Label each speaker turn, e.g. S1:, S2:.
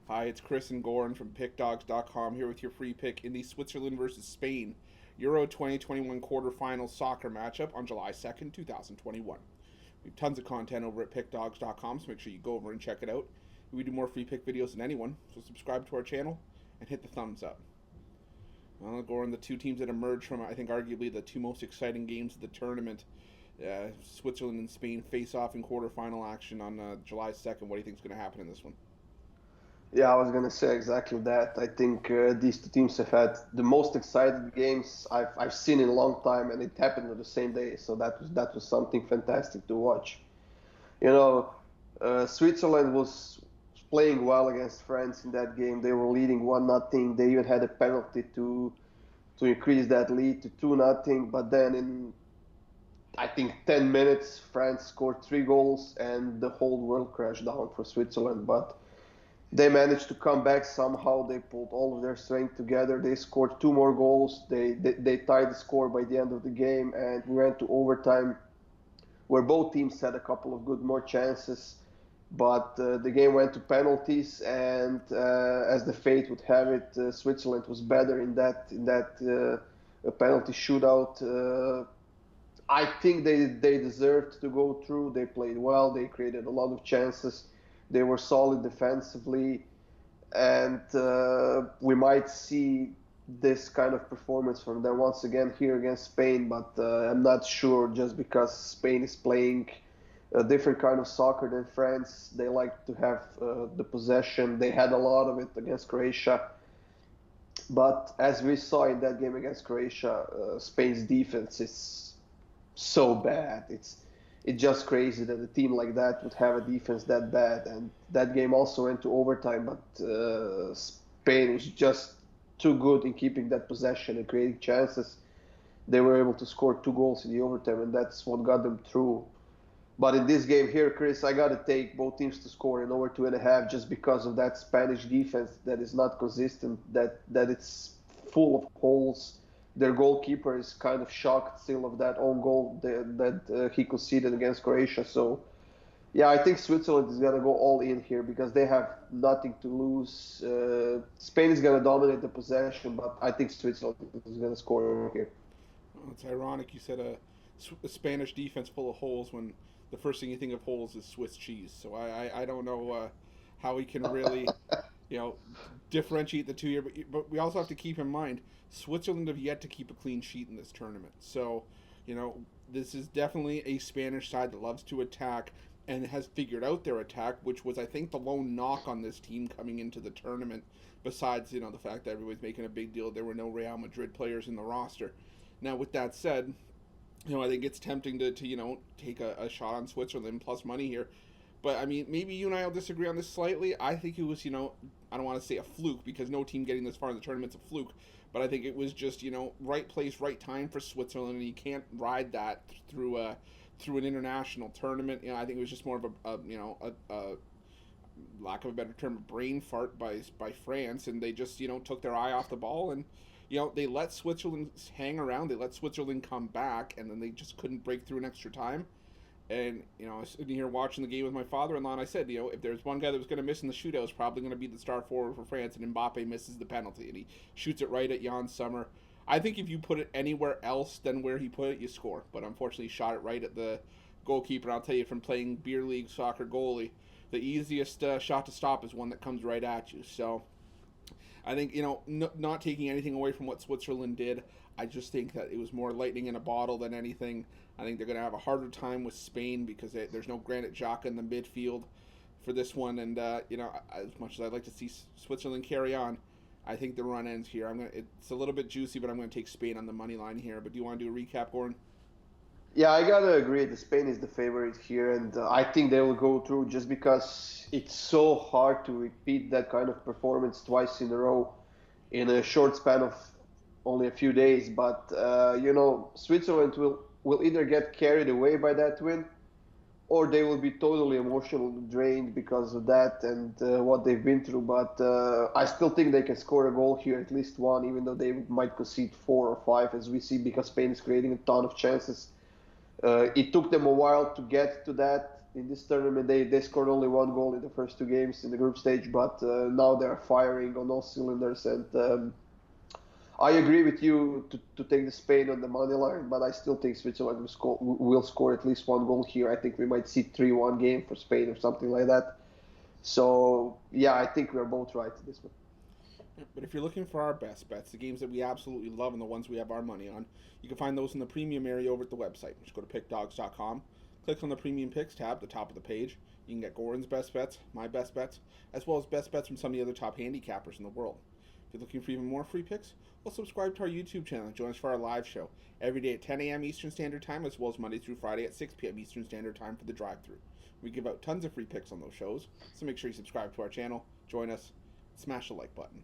S1: Hi, it's Chris and Goran from PickDogs.com here with your free pick in the Switzerland versus Spain Euro 2021 quarterfinal soccer matchup on July 2nd, 2021. We have tons of content over at PickDogs.com, so make sure you go over and check it out. We do more free pick videos than anyone, so subscribe to our channel and hit the thumbs up. Well, Goran, the two teams that emerged from, I think, arguably the two most exciting games of the tournament, Switzerland and Spain face off in quarterfinal action on July 2nd. What do you think is going to happen in this one?
S2: Yeah, I was gonna say exactly that. I think these two teams have had the most exciting games I've seen in a long time, and it happened on the same day. So that was something fantastic to watch. You know, Switzerland was playing well against France in that game. They were leading 1-0. They even had a penalty to increase that lead to 2-0. But then in I think 10 minutes, France scored 3 goals, and the whole world crashed down for Switzerland. But they managed to come back somehow. They pulled all of their strength together. They scored 2 more goals. They tied the score by the end of the game, and we went to overtime, where both teams had a couple of good more chances. But the game went to penalties, and as the fate would have it, Switzerland was better in that penalty shootout. I think they deserved to go through. They played well. They created a lot of chances. They were solid defensively, and we might see this kind of performance from them once again here against Spain. But I'm not sure, just because Spain is playing a different kind of soccer than France. They like to have the possession. They had a lot of it against Croatia. But as we saw in that game against Croatia, Spain's defense is so bad. It's just crazy that a team like that would have a defense that bad. And that game also went to overtime, but Spain was just too good in keeping that possession and creating chances. They were able to score 2 goals in the overtime, and that's what got them through. But in this game here, Chris, I got to take both teams to score in over 2.5, just because of that Spanish defense that is not consistent, that it's full of holes. Their goalkeeper is kind of shocked still of that own goal that he conceded against Croatia. So, yeah, I think Switzerland is going to go all in here because they have nothing to lose. Spain is going to dominate the possession, but I think Switzerland is going to score here.
S1: Well, it's ironic you said a Spanish defense full of holes when the first thing you think of holes is Swiss cheese. So I don't know how we can really you know differentiate the two here. But we also have to keep in mind Switzerland have yet to keep a clean sheet in this tournament. So you know this is definitely a Spanish side that loves to attack and has figured out their attack, which was I think the lone knock on this team coming into the tournament. Besides the fact that everybody's making a big deal, there were no Real Madrid players in the roster. Now with that said, I think it's tempting to take a shot on Switzerland plus money here. But I mean, maybe you and I will disagree on this slightly. I think it was, I don't want to say a fluke because no team getting this far in the tournament's a fluke. But I think it was just, right place, right time for Switzerland, and you can't ride that through an international tournament. I think it was just more of a lack of a better term, a brain fart by France, and they just took their eye off the ball and they let Switzerland hang around. They let Switzerland come back, and then they just couldn't break through in extra time. And I was sitting here watching the game with my father-in-law, and I said, if there's one guy that was going to miss in the shootout, it's probably going to be the star forward for France. And Mbappe misses the penalty, and he shoots it right at Jan Sommer. I think if you put it anywhere else than where he put it, you score. But unfortunately, he shot it right at the goalkeeper. And I'll tell you, from playing beer league soccer goalie, the easiest shot to stop is one that comes right at you. So I think not taking anything away from what Switzerland did. I just think that it was more lightning in a bottle than anything. I think they're going to have a harder time with Spain because there's no Granit Xhaka in the midfield for this one. And as much as I'd like to see Switzerland carry on, I think the run ends here. It's a little bit juicy, but I'm going to take Spain on the money line here. But do you want to do a recap, Gordon?
S2: Yeah, I gotta agree. The Spain is the favorite here, and I think they will go through just because it's so hard to repeat that kind of performance twice in a row in a short span of only a few days. But Switzerland will either get carried away by that win, or they will be totally emotionally drained because of that and what they've been through. But I still think they can score a goal here, at least one, even though they might concede 4 or 5, as we see, because Spain is creating a ton of chances. It took them a while to get to that. in this tournament. They scored only one goal in the first two games in the group stage, but now they're firing on all cylinders. And I agree with you to take the Spain on the money line, but I still think Switzerland will score at least one goal here. I think we might see 3-1 game for Spain or something like that. So yeah, I think we're both right in this one.
S1: But if you're looking for our best bets, the games that we absolutely love and the ones we have our money on, you can find those in the premium area over at the website. Just go to pickdogs.com, click on the premium picks tab at the top of the page. You can get Goran's best bets, my best bets, as well as best bets from some of the other top handicappers in the world. If you're looking for even more free picks, well, subscribe to our YouTube channel and join us for our live show every day at 10 a.m. Eastern Standard Time, as well as Monday through Friday at 6 p.m. Eastern Standard Time for the drive-thru. We give out tons of free picks on those shows, so make sure you subscribe to our channel, join us, smash the like button.